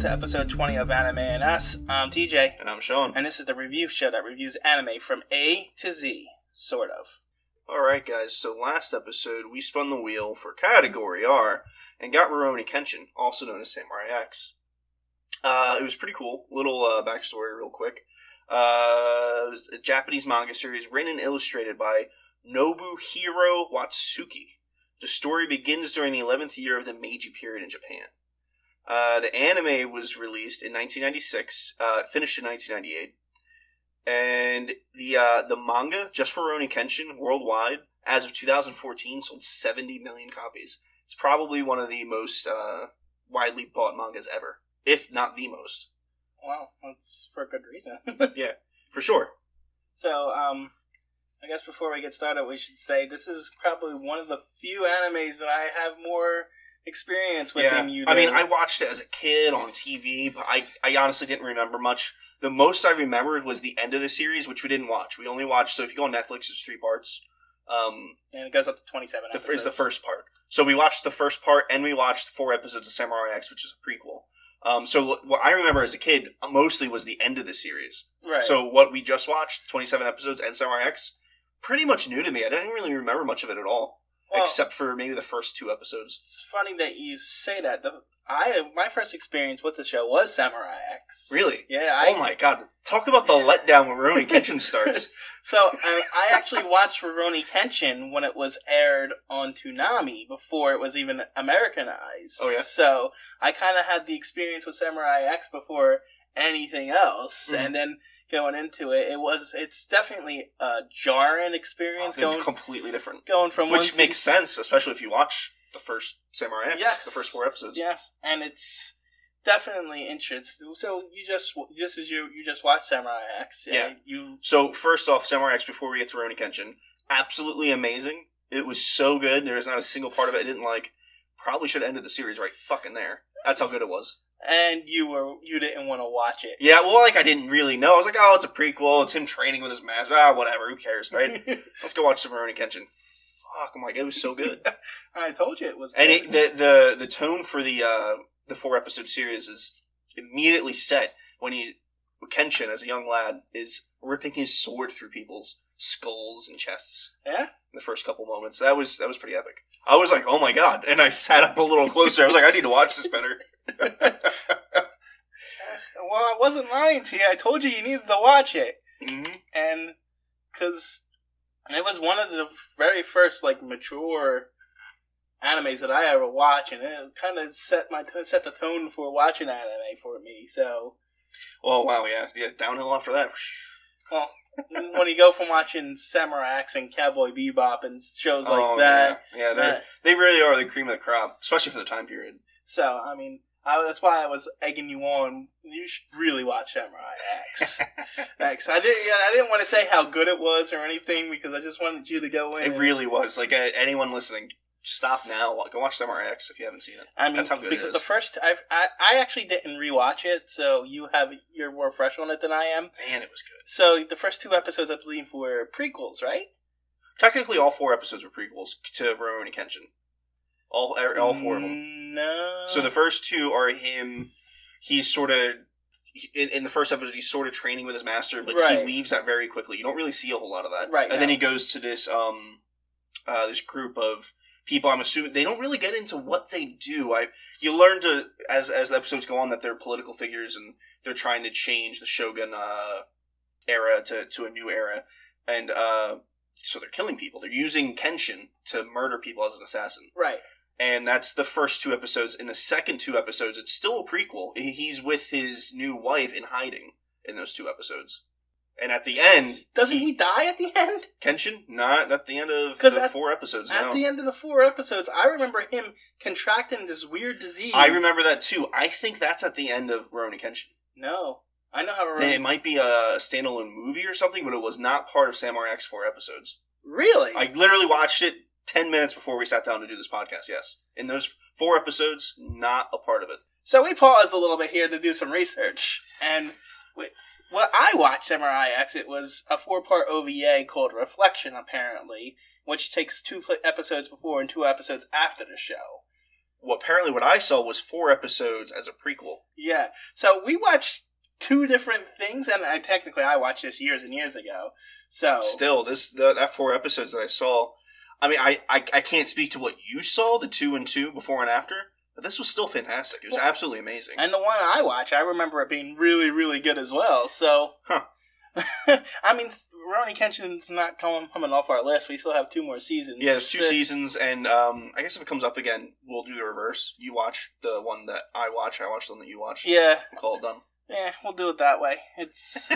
to episode 20 of Anime and Us. I'm TJ. And I'm Sean. And this is the review show that reviews anime from A to Z, sort of. Alright guys, so last episode we spun the wheel for Category R and got Rurouni Kenshin, also known as Samurai X. It was pretty cool. Little backstory real quick. It was a Japanese manga series written and illustrated by Nobuhiro Watsuki. The story begins during the 11th year of the Meiji period in Japan. The anime was released in 1996, finished in 1998, and the manga, just for Rurouni Kenshin, worldwide, as of 2014, sold 70 million copies. It's probably one of the most widely bought mangas ever, if not the most. Wow, that's for a good reason. Yeah, for sure. So, I guess before we get started, we should say this is probably one of the few animes that I have more experience with than you do. I mean, I watched it as a kid on TV, but I honestly didn't remember much. The most I remembered was the end of the series, which we didn't watch. We only watched, so if you go on Netflix, it's 3 parts. And it goes up to 27 episodes. Is the first part. So we watched the first part, and we watched 4 episodes of Samurai X, which is a prequel. So what I remember as a kid mostly was the end of the series. Right. So what we just watched, 27 episodes and Samurai X, pretty much new to me. I didn't really remember much of it at all, except for maybe the first 2 episodes. It's funny that you say that. My first experience with the show was Samurai X. Really? Yeah. Oh my god. Talk about the letdown when Rurouni Kenshin starts. So, I actually watched Rurouni Kenshin when it was aired on Toonami before it was even Americanized. Oh, yeah? So, I kind of had the experience with Samurai X before anything else. Mm-hmm. And then going into it, it's definitely a jarring experience. Completely different. Going from Which makes sense, especially if you watch the first Samurai X, the first 4 episodes. Yes, and it's definitely interesting. So you just watched Samurai X. Yeah. So first off, Samurai X, before we get to Rurouni Kenshin, absolutely amazing. It was so good. There was not a single part of it I didn't like. Probably should have ended the series right fucking there. That's how good it was. And you didn't want to watch it. Yeah, well, I didn't really know. I was like, oh, it's a prequel. It's him training with his master. Whatever. Who cares, right? Let's go watch some Rurouni Kenshin. Fuck, I'm like, it was so good. I told you it was good. And the tone for the 4-episode series is immediately set when Kenshin, as a young lad, is ripping his sword through people's skulls and chests. Yeah? In the first couple moments. That was pretty epic. I was like, oh my god. And I sat up a little closer. I was like, I need to watch this better. Well, I wasn't lying to you. I told you needed to watch it. Mm-hmm. And, because it was one of the very first, mature animes that I ever watched, and it kind of set the tone for watching anime for me, so... Oh, wow, yeah. Yeah, downhill after that. Well, when you go from watching Samurai X and Cowboy Bebop and shows like that... Yeah, they really are the cream of the crop, especially for the time period. So, I mean... that's why I was egging you on. You should really watch Samurai X. I didn't want to say how good it was or anything because I just wanted you to go in. It really was. Anyone listening, stop now. Go watch Samurai X if you haven't seen it. I mean, that's how good it is. Because the first, I actually didn't rewatch it, so you're more fresh on it than I am. Man, it was good. So the first 2 episodes, I believe, were prequels, right? Technically, all 4 episodes were prequels to Rurouni Kenshin. All 4 of them. No. So the first 2 are him. He's sort of in the first episode. He's sort of training with his master, but he leaves that very quickly. You don't really see a whole lot of that. Right. And then he goes to this this group of people. I'm assuming they don't really get into what they do. You learn to as the episodes go on that they're political figures and they're trying to change the Shogun era to a new era, and so they're killing people. They're using Kenshin to murder people as an assassin. Right. And that's the first 2 episodes. In the second 2 episodes, it's still a prequel. He's with his new wife in hiding in those 2 episodes. And at the end... Doesn't he die at the end? Kenshin? Not at the end of the 4 episodes, At the end of the 4 episodes, I remember him contracting this weird disease. I remember that too. I think that's at the end of Rurouni Kenshin. No. I know how Then it might be a standalone movie or something, but it was not part of Samurai X 4 episodes. Really? I literally watched it 10 minutes before we sat down to do this podcast, yes. In those 4 episodes, not a part of it. So we paused a little bit here to do some research. And I watched Samurai X, it was a 4-part OVA called Reflection, apparently, which takes 2 episodes before and 2 episodes after the show. apparently what I saw was 4 episodes as a prequel. Yeah. So we watched 2 different things, and technically I watched this years and years ago. So still, that 4 episodes that I saw, I mean, I can't speak to what you saw, the 2 and 2 before and after, but this was still fantastic. It was absolutely amazing. And the one I watched, I remember it being really, really good as well. So, I mean, Rurouni Kenshin's not coming off our list. We still have 2 more seasons. Yeah, there's 2 seasons, and I guess if it comes up again, we'll do the reverse. You watch the one that I watch the one that you watch. Yeah. We'll call it done. Yeah, we'll do it that way. It's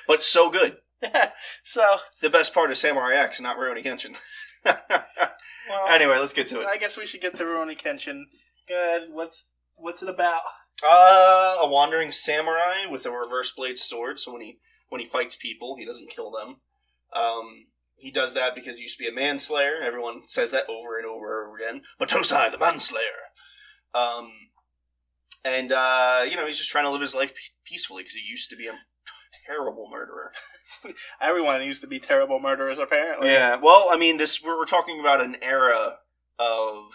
but so good. So the best part is Samurai X, not Rurouni Kenshin. Well, anyway, let's get to it. I guess we should get to Rurouni Kenshin. Good. What's it about? A wandering samurai with a reverse blade sword. So when he fights people, he doesn't kill them. He does that because he used to be a manslayer. Everyone says that over and over again. But Tosai, the manslayer. And he's just trying to live his life peacefully because he used to be a terrible murderer. Everyone used to be terrible murderers, apparently. Yeah, well, I mean, we're talking about an era of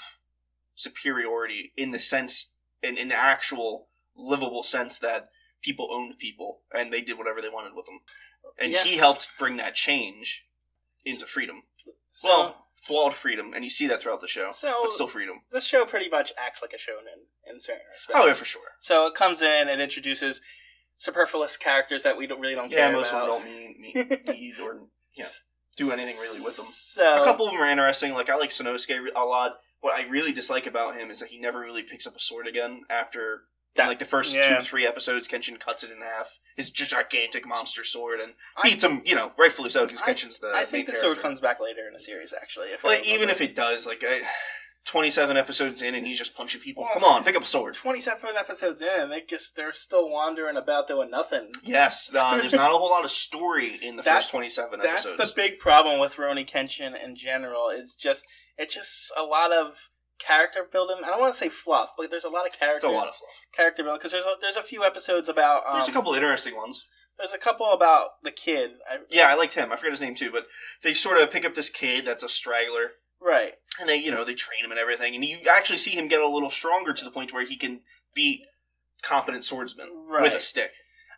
superiority in the sense, in the actual livable sense that people owned people and they did whatever they wanted with them. And he helped bring that change into freedom. So, flawed freedom, and you see that throughout the show. But still freedom. This show pretty much acts like a shonen in certain respects. Oh, yeah, for sure. So it comes in and introduces superfluous characters that we really don't care about. Yeah, most of them don't need or do anything really with them. So, a couple of them are interesting. Like, I like Sonosuke a lot. What I really dislike about him is that he never really picks up a sword again after... the first 2 to 3 episodes, Kenshin cuts it in half. His gigantic monster sword and beats him, rightfully so, because Kenshin's the I think main the sword comes back later in the series, actually. Even if it does, 27 episodes in and he's just punching people. Come on, pick up a sword. 27 episodes in, they're still wandering about doing nothing. Yes, there's not a whole lot of story in the first 27 episodes. That's the big problem with Rurouni Kenshin in general. It's just a lot of character building. I don't want to say fluff, but there's a lot of character. It's a lot of fluff. Character building, because there's a few episodes about. There's a couple interesting ones. There's a couple about the kid. I liked him. I forget his name too, but they sort of pick up this kid that's a straggler, right? And they train him and everything, and you actually see him get a little stronger to the point where he can beat competent swordsmen with a stick.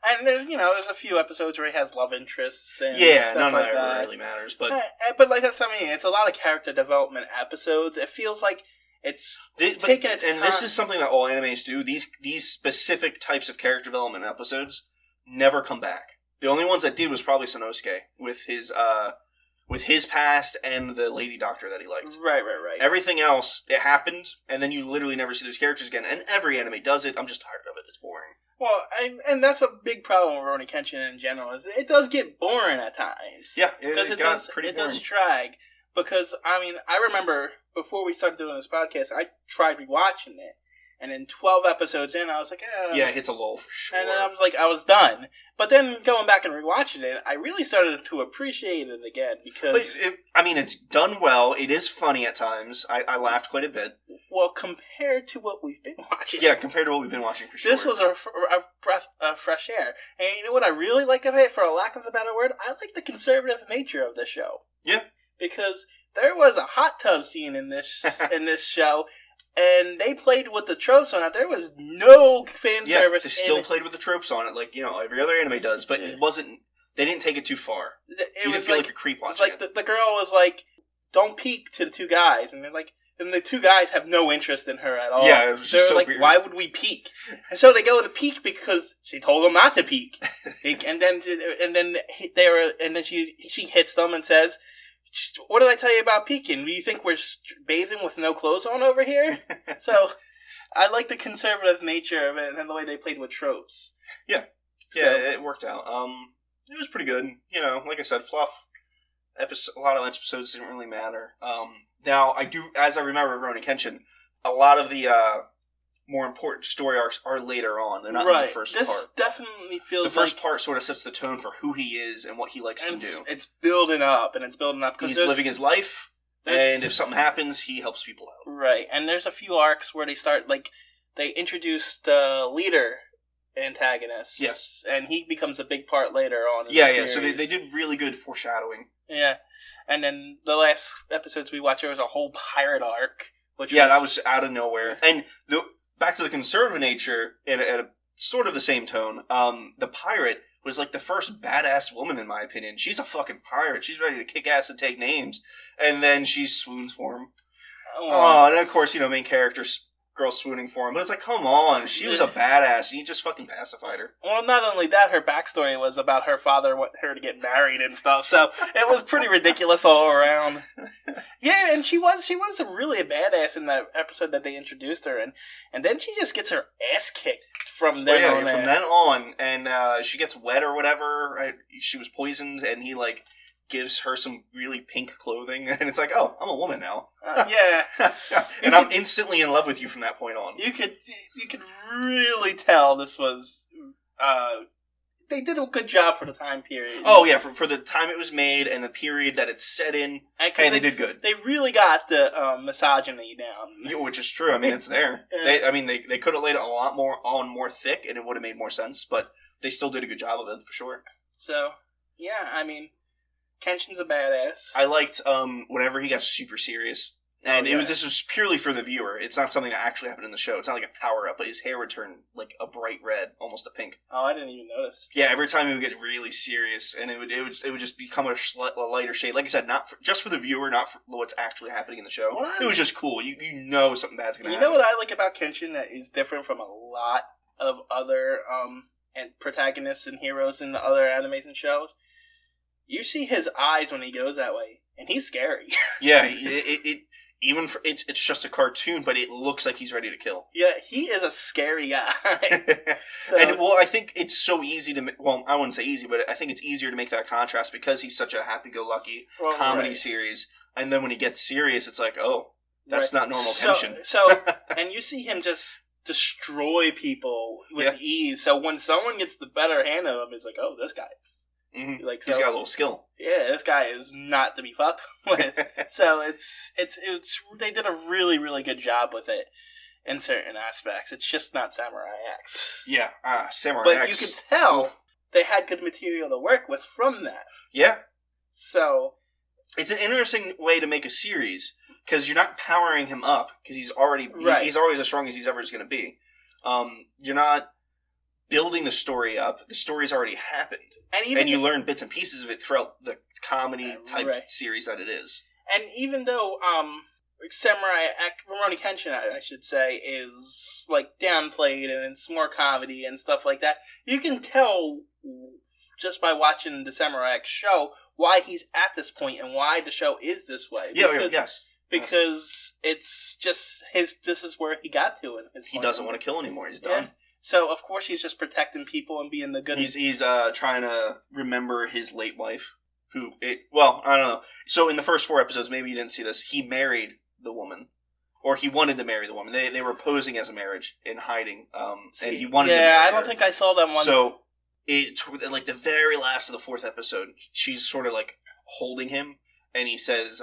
And there's a few episodes where he has love interests and none like of that really matters, but that's it's a lot of character development episodes. It feels like it's taking its time. And this is something that all animes do. These specific types of character development episodes never come back. The only ones that did was probably Sonosuke with his past and the lady doctor that he liked. Right. Everything else, it happened, and then you literally never see those characters again. And every anime does it. I'm just tired of it. It's boring. Well, and that's a big problem with Rurouni Kenshin in general. Is it does get boring at times. Yeah, it does drag. Because, I remember before we started doing this podcast, I tried rewatching it. And in 12 episodes in, I was like, yeah, it hits a lull for sure. And then I was done. But then going back and rewatching it, I really started to appreciate it again because... it's done well. It is funny at times. I laughed quite a bit. Well, compared to what we've been watching. Yeah, compared to what we've been watching for sure. This was a breath of fresh air. And you know what I really like of it, for a lack of a better word? I like the conservative nature of the show. Yeah. Because there was a hot tub scene in this show, and they played with the tropes on it. There was no fan service. They still played with the tropes on it, like every other anime does. But it wasn't. They didn't take it too far. You didn't feel like a creep watching it. The girl was like, "Don't peek" to the 2 guys, and they're like, and the 2 guys have no interest in her at all. Yeah, it was just so like, weird. Why would we peek? And so they go to peek because she told them not to peek, and then she hits them and says, "What did I tell you about peeking? Do you think we're bathing with no clothes on over here?" So, I like the conservative nature of it and the way they played with tropes. Yeah. Yeah, it worked out. It was pretty good. Like I said, fluff. A lot of episodes didn't really matter. Now, as I remember Rurouni Kenshin, a lot of the more important story arcs are later on. They're not in the first part. This definitely feels the first part sort of sets the tone for who he is and what he likes to do. It's building up, and it's building up. He's living his life, and if something happens, he helps people out. Right, and there's a few arcs where they start, they introduce the leader antagonist. Yes. And he becomes a big part later on in the series. So they did really good foreshadowing. Yeah, and then the last episodes we watched, there was a whole pirate arc That was out of nowhere. And back to the conservative nature, in a sort of the same tone, the pirate was like the first badass woman, in my opinion. She's a fucking pirate. She's ready to kick ass and take names. And then she swoons for him. Oh, and then, of course, main character's girl swooning for him. But it's like, come on. She was a badass. And you just fucking pacified her. Well, not only that, her backstory was about her father wanting her to get married and stuff. So it was pretty ridiculous all around. Yeah, and she was really a badass in that episode that they introduced her in. And then she just gets her ass kicked from then on. From then on. And she gets wet or whatever. Right? She was poisoned, and he, gives her some really pink clothing, and it's like, oh, I'm a woman now. Yeah. And I'm instantly in love with you from that point on. You could really tell this was, they did a good job for the time period. Oh yeah, for the time it was made and the period that it's set in, they did good. They really got the misogyny down. Yeah, which is true. I mean, it's there. Yeah. They could have laid it a lot more thick, and it would have made more sense, but they still did a good job of it, for sure. So, yeah, Kenshin's a badass. I liked whenever he got super serious. And this was purely for the viewer. It's not something that actually happened in the show. It's not like a power-up, but his hair would turn a bright red, almost a pink. Oh, I didn't even notice. Yeah, every time he would get really serious, and it would just become a lighter shade. Like I said, just for the viewer, not for what's actually happening in the show. It was just cool. You know something bad's going to happen. You know what I like about Kenshin that is different from a lot of other and protagonists and heroes in the other animes and shows? You see his eyes when he goes that way, and he's scary. Yeah, it's just a cartoon, but it looks like he's ready to kill. Yeah, he is a scary guy. And I think it's so easy to. Well, I wouldn't say easy, but I think it's easier to make that contrast because he's such a happy-go-lucky comedy series, and then when he gets serious, it's like, oh, that's not normal tension. So, and you see him just destroy people with ease. So when someone gets the better hand of him, it's like, oh, this guy's. Mm-hmm. He's got a little skill. Yeah, this guy is not to be fucked with. So it's they did a really, really good job with it in certain aspects. It's just not Samurai X. Yeah, Samurai X. But you could tell they had good material to work with from that. Yeah. So it's an interesting way to make a series because you're not powering him up because he's already as strong as he's ever going to be. You're not building the story up. The story's already happened. And you learn bits and pieces of it throughout the comedy type series that it is. And even though Rurouni Kenshin, I should say, is downplayed and it's more comedy and stuff like that, you can tell just by watching the Samurai X show why he's at this point and why the show is this way. Because it's just this is where he got to in his He doesn't want to kill anymore. He's done. Yeah. So, of course, he's just protecting people and being the good... He's trying to remember his late wife, I don't know. So, in the first 4 episodes, maybe you didn't see this, he married the woman. Or he wanted to marry the woman. They were posing as a marriage in hiding, and he wanted to marry her. I don't think I saw them one. So, the very last of the 4th episode, she's sort of, holding him, and he says,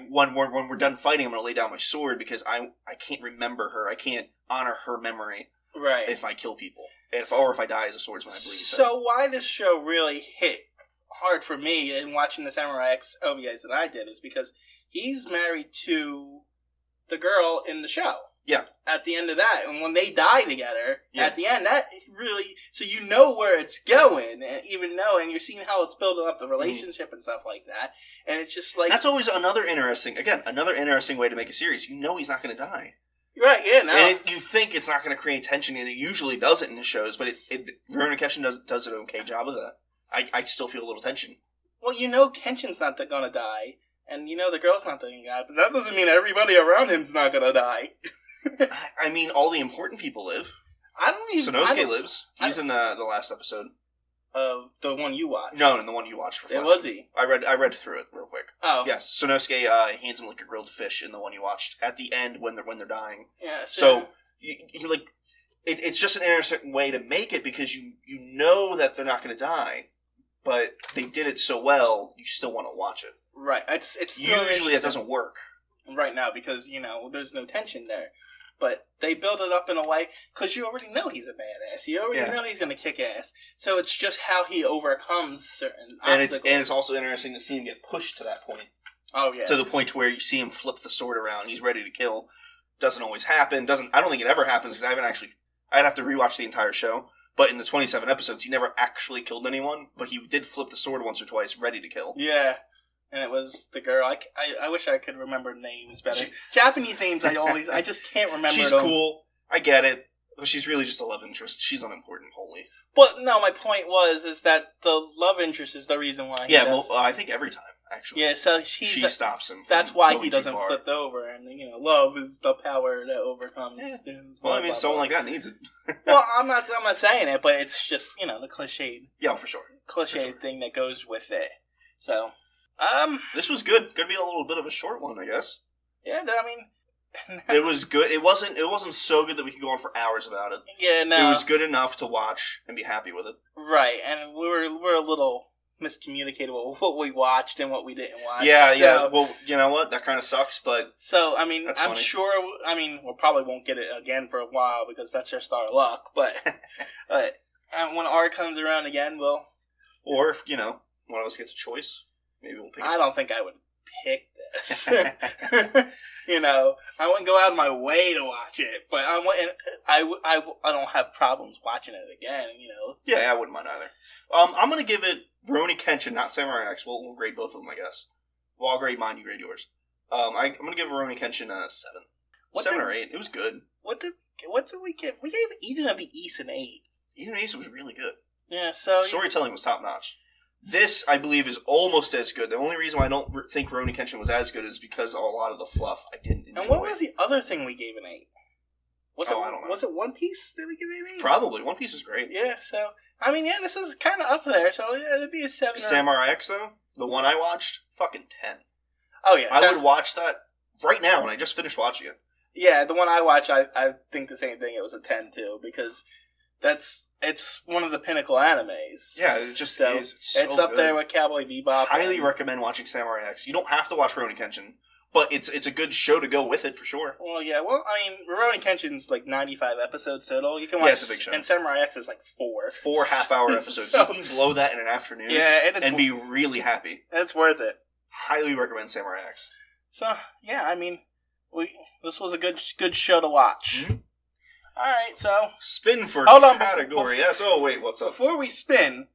when we're done fighting, I'm going to lay down my sword because I can't remember her. I can't honor her memory if I kill people. Or if I die as a swordsman, I believe. So why this show really hit hard for me in watching the Samurai X OVAs that I did is because he's married to the girl in the show. Yeah. At the end of that, and when they die together, at the end, that really... So you know where it's going, and you're seeing how it's building up the relationship and stuff like that, and it's just like... That's always another interesting way to make a series. You know he's not going to die. Right, yeah, no. And you think it's not going to create tension, and it usually doesn't in the shows, but Rurouni Kenshin does an okay job of that. I still feel a little tension. Well, Kenshin's not going to die, and the girl's not going to die, but that doesn't mean everybody around him's not going to die. I mean, all the important people live. Sanosuke lives. He's in the last episode. Of the one you watched? No, in the one you watched for Flash. Was he? I read through it real quick. Oh. Yes, Sanosuke hands him a grilled fish in the one you watched at the end when they're dying. Yeah. So it's just an interesting way to make it because you know that they're not going to die, but they did it so well you still want to watch it. Right. It's usually it doesn't work right now because there's no tension there. But they build it up in a way, because you already know he's a badass. You already know he's going to kick ass. So it's just how he overcomes certain obstacles. And it's also interesting to see him get pushed to that point. Oh, yeah. To the point where you see him flip the sword around. He's ready to kill. Doesn't always happen. I don't think it ever happens because I'd have to rewatch the entire show. But in the 27 episodes, he never actually killed anyone. But he did flip the sword once or twice, ready to kill. Yeah. And it was the girl. I wish I could remember names better. Japanese names, I just can't remember. She's them. cool. I get it. But she's really just a love interest. She's unimportant, wholly. But no, my point is that the love interest is the reason why. I think every time, actually. Yeah, so she stops him. That's why he doesn't flip over, and love is the power that overcomes. Yeah. Well, I mean, someone like that needs it. Well, I'm not saying it, but it's just the cliched. Yeah, for sure. Cliched thing that goes with it. So, this was good. Could be a little bit of a short one, I guess. Yeah, I mean. It was good. It wasn't so good that we could go on for hours about it. Yeah, no. It was good enough to watch and be happy with it. Right, and we're a little miscommunicated with what we watched and what we didn't watch. Yeah. Well, you know what? That kind of sucks, but so I mean, I'm funny. Sure. I mean, we probably won't get it again for a while because that's just our luck. But when R comes around again, or if one of us gets a choice, maybe we'll pick it. I don't think I would pick this. I wouldn't go out of my way to watch it, but I don't have problems watching it again. Yeah, I wouldn't mind either. I'm gonna give it Rurouni Kenshin, not Samurai X. We'll grade both of them, I guess. Well, I'll grade mine. You grade yours. I'm gonna give Rurouni Kenshin a 7. 7 or 8. It was good. What did we give? We gave Eden of the East an 8. Eden of the East was really good. Yeah. So storytelling was top notch. This, I believe, is almost as good. The only reason why I don't think Rurouni Kenshin was as good is because a lot of the fluff I didn't enjoy. And what was the other thing we gave an 8? I don't know. Was it One Piece that we gave an 8? Probably. One Piece is great. Yeah, so, I mean, this is kind of up there, so it'd be a 7. Samurai X, though, the one I watched, fucking 10. Oh, yeah. I would watch that right now when I just finished watching it. Yeah, the one I watched, I think the same thing. It was a 10, too, because it's one of the pinnacle animes. Yeah, it just is. It's up there with Cowboy Bebop. Highly recommend watching Samurai X. You don't have to watch Rurouni Kenshin, but it's a good show to go with it for sure. Well, yeah. Well, I mean, Rurouni Kenshin's like 95 episodes total. You can watch. Yeah, it's a big show. And Samurai X is like 4. 4 half-hour episodies. So, you can blow that in an afternoon. Yeah, and be really happy. It's worth it. Highly recommend Samurai X. So yeah, I mean, this was a good show to watch. Mm-hmm. All right, so spin for category. Yes. Oh wait, what's up? Before we spin,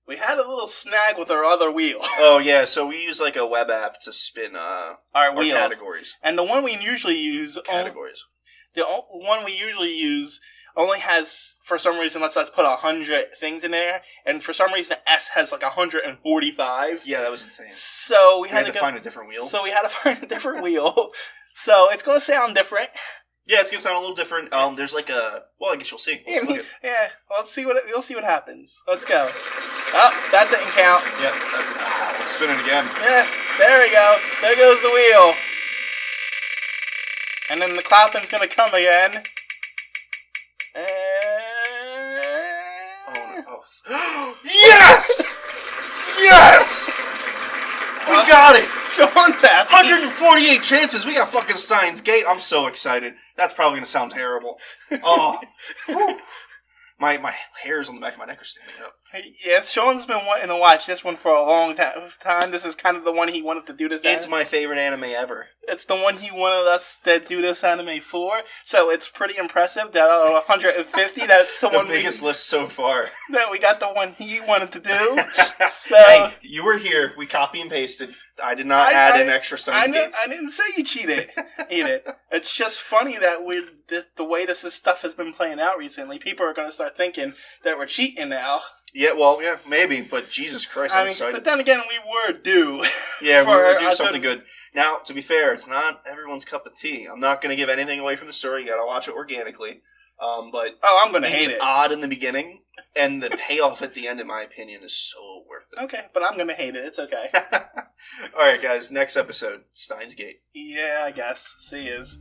we had a little snag with our other wheel. Oh yeah, so we use like a web app to spin our wheels. Categories. And the one we usually use categories. The one we usually use only has, for some reason, lets us put 100 things in there, and for some reason S has like 145. Yeah, that was insane. So we had to find a different wheel. So we had to find a different wheel. So it's going to sound different. Yeah, it's gonna sound a little different. There's like a. Well, I guess you'll see. We'll see what happens. Let's go. Oh, that didn't count. Yep, that did not count. Let's spin it again. Yeah, there we go. There goes the wheel. And then the clapping's gonna come again. Oh. Yes! Yes! We got it! Sean's happy. 148 chances. We got fucking Steins Gate. I'm so excited. That's probably going to sound terrible. Oh. My hairs on the back of my neck are standing up. Yeah, Sean's been wanting to watch this one for a long time. This is kind of the one he wanted to do this It's my favorite anime ever. It's the one he wanted us to do this anime for. So it's pretty impressive that out of 150, that's someone the biggest list so far. That we got the one he wanted to do. So, hey, you were here. We copy and pasted. I did not add in extra Steins Gates. I didn't say you cheated. It's just funny that the way this stuff has been playing out recently. People are going to start thinking that we're cheating now. Yeah, well, yeah, maybe, but Jesus Christ, I'm excited. But then again, we were due. Yeah, we were due something good. Now, to be fair, it's not everyone's cup of tea. I'm not going to give anything away from the story. You got to watch it organically. But I'm going to hate it. It's odd in the beginning, and the payoff at the end, in my opinion, is so worth it. Okay, but I'm going to hate it. It's okay. All right, guys, next episode, Steins Gate. Yeah, I guess. See yous.